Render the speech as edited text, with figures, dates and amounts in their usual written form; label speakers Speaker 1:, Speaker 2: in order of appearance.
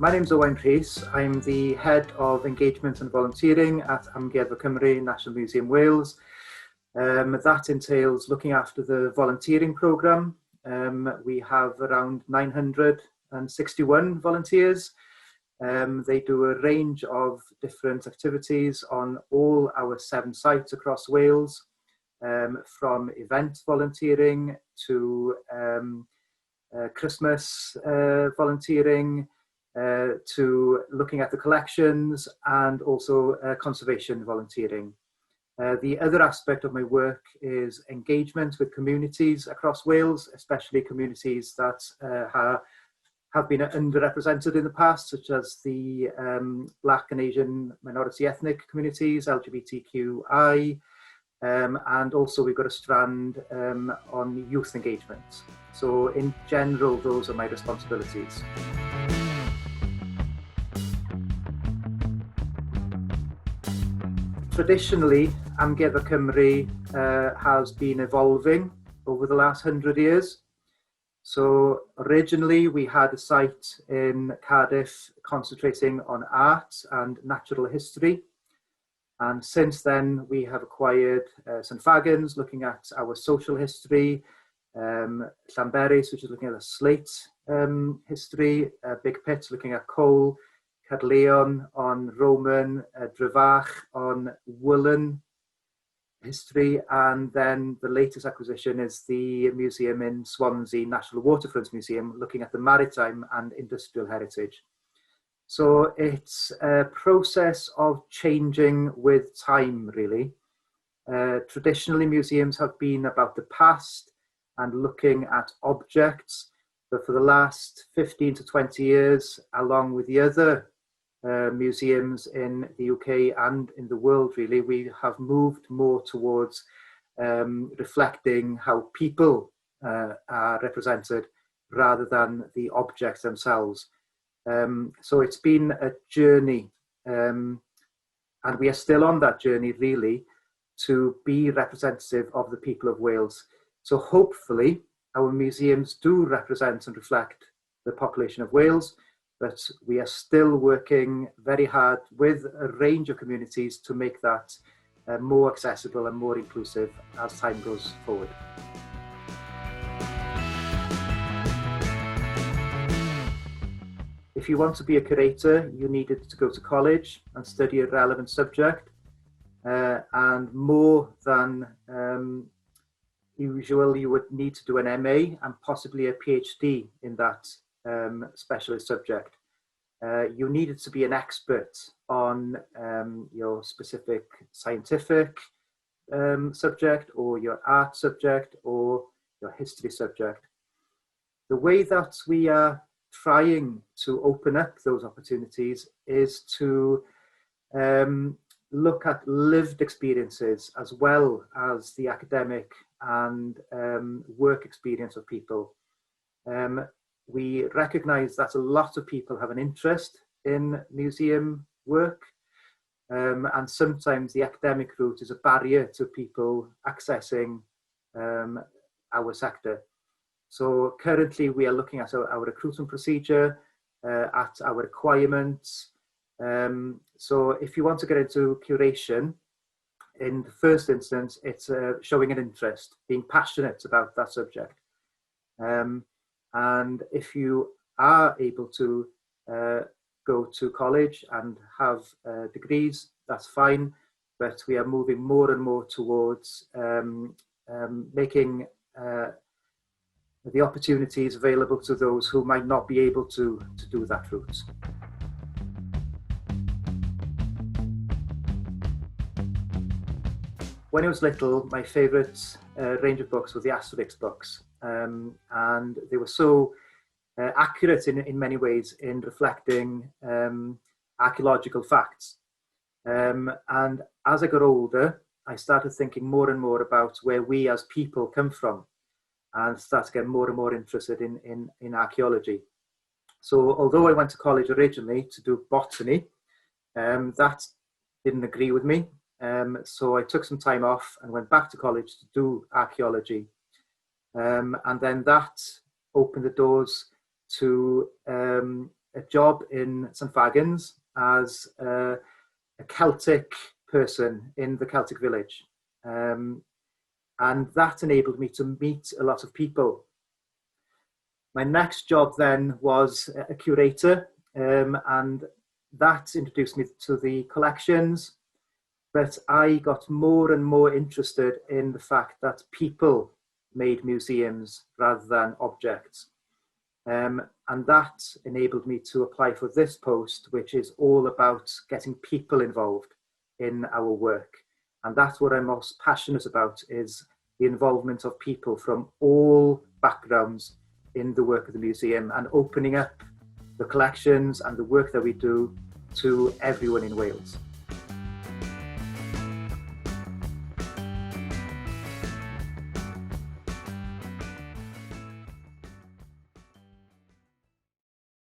Speaker 1: My name's Owain Rhys. I'm the Head of Engagement and Volunteering at Amgueddfa Cymru, National Museum Wales. That entails looking after the volunteering programme. We have around 961 volunteers. They do a range of different activities on all our 7 sites across Wales, from event volunteering to Christmas volunteering, to looking at the collections, and also conservation volunteering. The other aspect of my work is engagement with communities across Wales, especially communities that have been underrepresented in the past, such as the Black and Asian minority ethnic communities, LGBTQI, and also we've got a strand on youth engagement. So in general, those are my responsibilities. Traditionally, Amgueddfa Cymru has been evolving over the last 100 years. So originally we had a site in Cardiff concentrating on art and natural history. And since then we have acquired St Fagans, looking at our social history, Llanberis, which is looking at the slate history, Big Pit looking at coal, Cadleon on Roman, Drefach on woolen history, and then the latest acquisition is the museum in Swansea, National Waterfront Museum, looking at the maritime and industrial heritage. So it's a process of changing with time, really. Traditionally, museums have been about the past and looking at objects, but for the last 15 to 20 years, along with the other museums in the UK and in the world, really, we have moved more towards reflecting how people are represented rather than the objects themselves. So it's been a journey, and we are still on that journey, really, to be representative of the people of Wales. So hopefully our museums do represent and reflect the population of Wales, but we are still working very hard with a range of communities to make that more accessible and more inclusive as time goes forward. If you want to be a curator, you needed to go to college and study a relevant subject, and more than usual, you would need to do an MA and possibly a PhD in that specialist subject. You needed to be an expert on your specific scientific subject, or your art subject, or your history subject. The way that we are trying to open up those opportunities is to look at lived experiences as well as the academic and work experience of people. We recognise that a lot of people have an interest in museum work, and sometimes the academic route is a barrier to people accessing our sector. So currently we are looking at our recruitment procedure, at our requirements. So if you want to get into curation, in the first instance, it's showing an interest, being passionate about that subject. And if you are able to go to college and have degrees, that's fine, but we are moving more and more towards making the opportunities available to those who might not be able to do that route. When I was little, my favourite range of books were the Asterix books, and they were so accurate in many ways in reflecting archaeological facts. And as I got older, I started thinking more and more about where we as people come from, and started to get more and more interested in archaeology. So although I went to college originally to do botany, that didn't agree with me. So I took some time off and went back to college to do archaeology. And then that opened the doors to a job in St Fagans as a Celtic person in the Celtic village. And that enabled me to meet a lot of people. My next job then was a curator, and that introduced me to the collections, but I got more and more interested in the fact that people made museums rather than objects. And that enabled me to apply for this post, which is all about getting people involved in our work. And that's what I'm most passionate about, is the involvement of people from all backgrounds in the work of the museum and opening up the collections and the work that we do to everyone in Wales.